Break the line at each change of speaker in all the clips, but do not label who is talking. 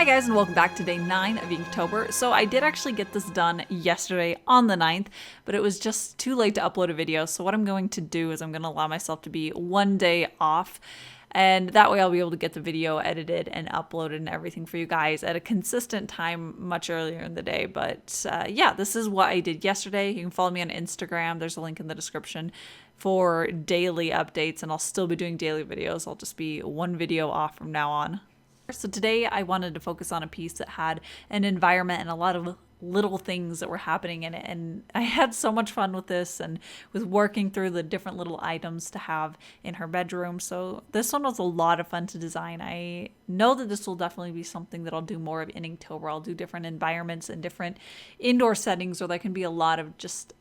Hi guys, and welcome back to day 9 of Inktober. So I did actually get this done yesterday on the 9th, but it was just too late to upload a video. So what I'm going to do is I'm going to allow myself to be one day off, and that way I'll be able to get the video edited and uploaded and everything for you guys at a consistent time much earlier in the day. But yeah, this is what I did yesterday. You can follow me on Instagram. There's a link in the description for daily updates, and I'll still be doing daily videos. I'll just be one video off from now on. So today I wanted to focus on a piece that had an environment and a lot of little things that were happening in it, and I had so much fun with this and with working through the different little items to have in her bedroom. So this one was a lot of fun to design. I know that this will definitely be something that I'll do more of in Inktober. I'll do different environments and different indoor settings where there can be a lot of just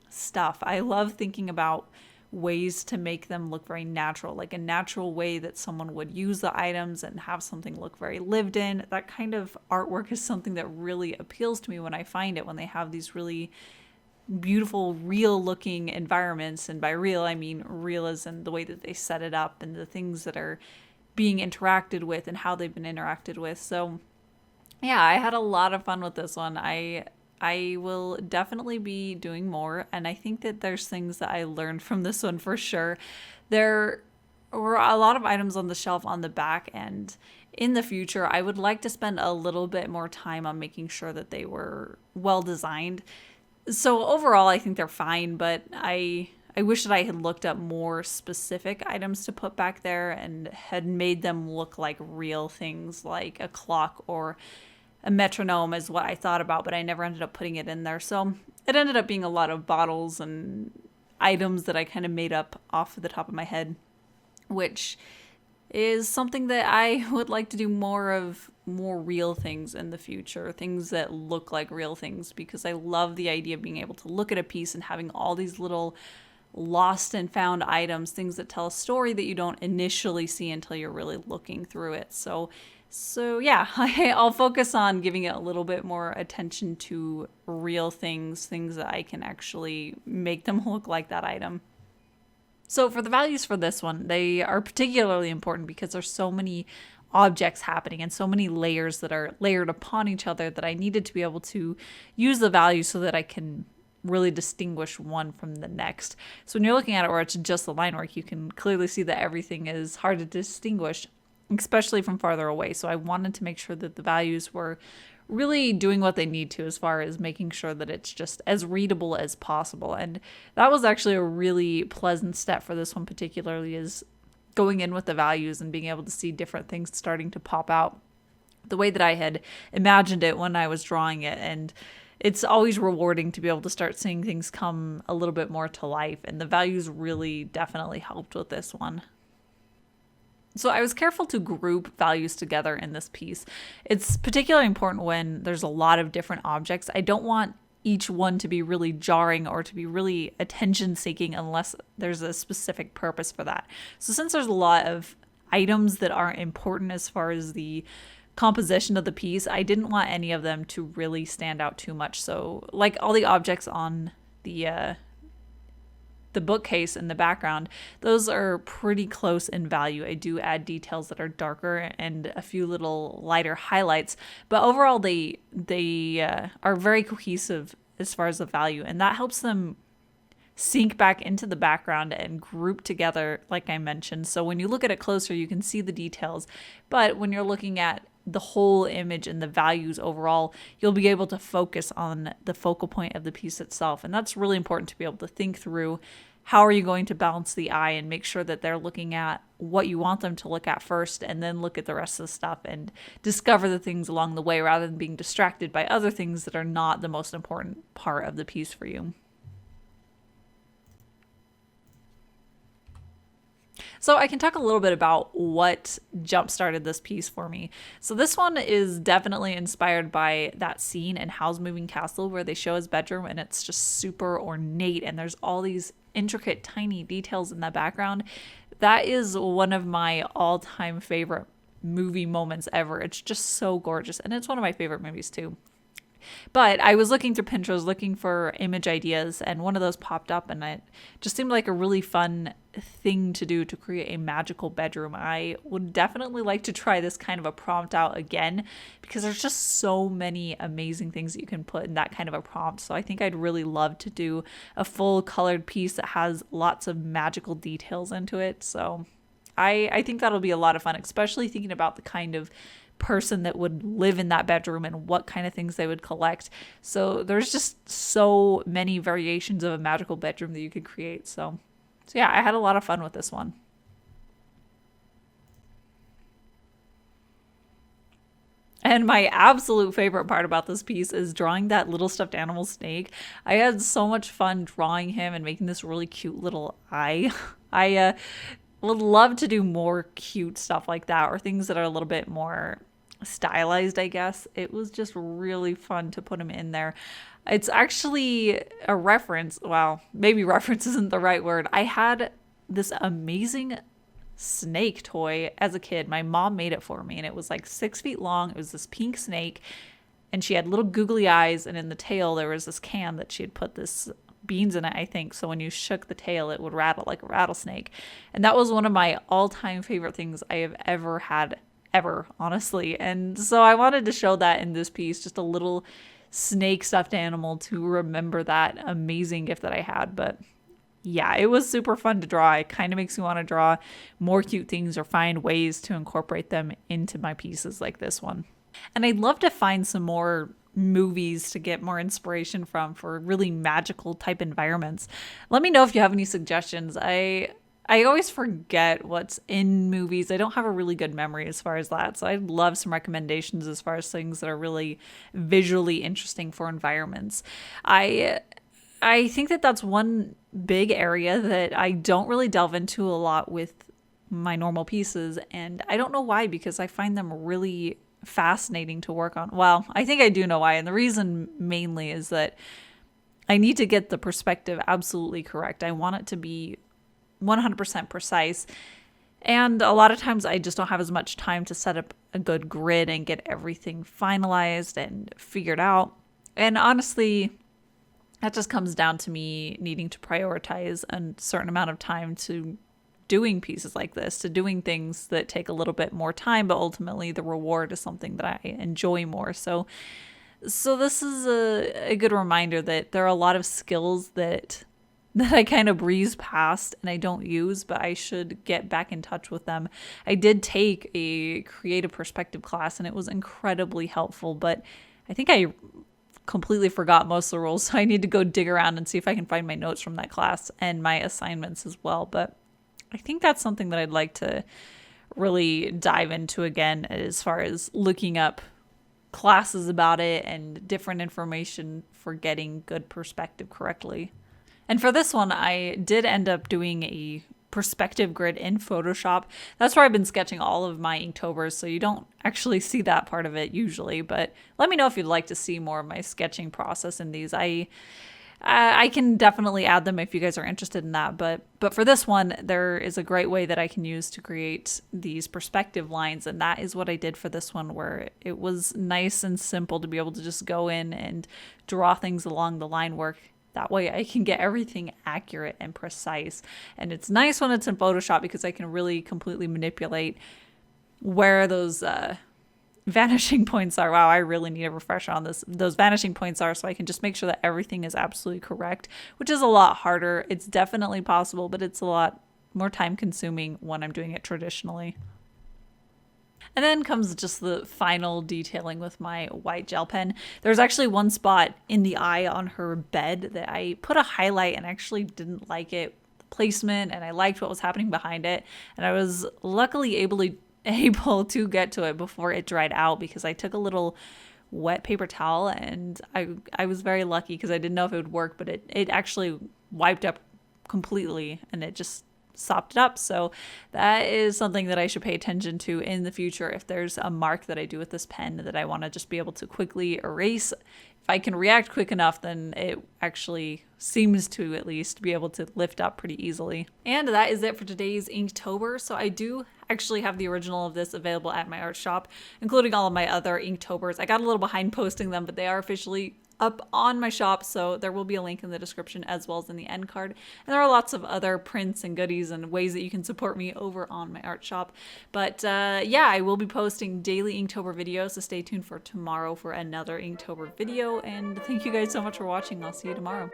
stuff. I love thinking about ways to make them look very natural, like a natural way that someone would use the items and have something look very lived in. That kind of artwork is something that really appeals to me when I find it, when they have these really beautiful, real looking environments. And by real, I mean real as in the way that they set it up and the things that are being interacted with and how they've been interacted with. So yeah, I had a lot of fun with this one. I will definitely be doing more, and I think that there's things that I learned from this one for sure. There were a lot of items on the shelf on the back, and in the future I would like to spend a little bit more time on making sure that they were well designed. So overall I think they're fine, but I wish that I had looked up more specific items to put back there and had made them look like real things, like a clock or a metronome is what I thought about, but I never ended up putting it in there. So it ended up being a lot of bottles and items that I kind of made up off the top of my head, which is something that I would like to do more of, more real things in the future, things that look like real things, because I love the idea of being able to look at a piece and having all these little lost and found items, things that tell a story that you don't initially see until you're really looking through it. So yeah, I'll focus on giving it a little bit more attention to real things that I can actually make them look like that item. So for the values for this one, they are particularly important because there's so many objects happening and so many layers that are layered upon each other that I needed to be able to use the values so that I can really distinguish one from the next. So when you're looking at it where it's just the line work, you can clearly see that everything is hard to distinguish, especially from farther away. So I wanted to make sure that the values were really doing what they need to as far as making sure that it's just as readable as possible. And that was actually a really pleasant step for this one particularly, is going in with the values and being able to see different things starting to pop out the way that I had imagined it when I was drawing it. And it's always rewarding to be able to start seeing things come a little bit more to life. And the values really definitely helped with this one. So I was careful to group values together in this piece. It's particularly important when there's a lot of different objects. I don't want each one to be really jarring or to be really attention-seeking unless there's a specific purpose for that. So since there's a lot of items that aren't important as far as the composition of the piece, I didn't want any of them to really stand out too much. So like all the objects on the bookcase in the background, those are pretty close in value. I do add details that are darker and a few little lighter highlights, but overall they are very cohesive as far as the value, and that helps them sink back into the background and group together like I mentioned. So when you look at it closer, you can see the details, but when you're looking at the whole image and the values overall, you'll be able to focus on the focal point of the piece itself. And that's really important to be able to think through how are you going to balance the eye and make sure that they're looking at what you want them to look at first, and then look at the rest of the stuff and discover the things along the way rather than being distracted by other things that are not the most important part of the piece for you. So I can talk a little bit about what jump-started this piece for me. So this one is definitely inspired by that scene in Howl's Moving Castle where they show his bedroom and it's just super ornate and there's all these intricate tiny details in the background. That is one of my all-time favorite movie moments ever. It's just so gorgeous, and it's one of my favorite movies too. But I was looking through Pinterest looking for image ideas, and one of those popped up, and it just seemed like a really fun thing to do to create a magical bedroom. I would definitely like to try this kind of a prompt out again, because there's just so many amazing things that you can put in that kind of a prompt. So I think I'd really love to do a full colored piece that has lots of magical details into it. So I think that'll be a lot of fun, especially thinking about the kind of person that would live in that bedroom and what kind of things they would collect. So there's just so many variations of a magical bedroom that you could create. So yeah, I had a lot of fun with this one. And my absolute favorite part about this piece is drawing that little stuffed animal snake. I had so much fun drawing him and making this really cute little eye. I would love to do more cute stuff like that, or things that are a little bit more stylized, I guess. It was just really fun to put him in there. It's actually a reference. Well, maybe reference isn't the right word. I had this amazing snake toy as a kid. My mom made it for me, and it was like 6 feet long. It was this pink snake, and she had little googly eyes, and in the tail there was this can that she had put this beans in it, I think. So when you shook the tail, it would rattle like a rattlesnake. And that was one of my all-time favorite things I have ever had, ever, honestly. And so I wanted to show that in this piece, just a little snake stuffed animal to remember that amazing gift that I had. But yeah, it was super fun to draw. It kind of makes me want to draw more cute things or find ways to incorporate them into my pieces like this one. And I'd love to find some more movies to get more inspiration from for really magical type environments. Let me know if you have any suggestions. I always forget what's in movies. I don't have a really good memory as far as that. So I'd love some recommendations as far as things that are really visually interesting for environments. I think that that's one big area that I don't really delve into a lot with my normal pieces, and I don't know why, because I find them really fascinating to work on. Well, I think I do know why, and the reason mainly is that I need to get the perspective absolutely correct. I want it to be 100% precise, and a lot of times I just don't have as much time to set up a good grid and get everything finalized and figured out. And honestly, that just comes down to me needing to prioritize a certain amount of time to doing pieces like this, to doing things that take a little bit more time, but ultimately the reward is something that I enjoy more. So this is a good reminder that there are a lot of skills that I kind of breeze past and I don't use, but I should get back in touch with them. I did take a creative perspective class and it was incredibly helpful, but I think I completely forgot most of the rules. So I need to go dig around and see if I can find my notes from that class and my assignments as well. But I think that's something that I'd like to really dive into again, as far as looking up classes about it and different information for getting good perspective correctly. And for this one, I did end up doing a perspective grid in Photoshop. That's where I've been sketching all of my Inktober's, so you don't actually see that part of it usually, but let me know if you'd like to see more of my sketching process in these. I can definitely add them if you guys are interested in that, but for this one, there is a great way that I can use to create these perspective lines, and that is what I did for this one, where it was nice and simple to be able to just go in and draw things along the line work. That way I can get everything accurate and precise, and it's nice when it's in Photoshop because I can really completely manipulate where those vanishing points are. Wow, I really need a refresher on this. Those vanishing points are, so I can just make sure that everything is absolutely correct, which is a lot harder. It's definitely possible, but it's a lot more time consuming when I'm doing it traditionally. And then comes just the final detailing with my white gel pen. There's actually one spot in the eye on her bed that I put a highlight and actually didn't like it placement, and I liked what was happening behind it. And I was luckily able to get to it before it dried out, because I took a little wet paper towel, and I was very lucky because I didn't know if it would work, but it actually wiped up completely and it just sopped it up. So that is something that I should pay attention to in the future. If there's a mark that I do with this pen that I want to just be able to quickly erase, if I can react quick enough, then it actually seems to at least be able to lift up pretty easily. And that is it for today's Inktober. So I do actually have the original of this available at my art shop, including all of my other Inktobers. I got a little behind posting them, but they are officially up on my shop, so there will be a link in the description as well as in the end card. And there are lots of other prints and goodies and ways that you can support me over on my art shop. But yeah, I will be posting daily Inktober videos, so stay tuned for tomorrow for another Inktober video. And thank you guys so much for watching. I'll see you tomorrow.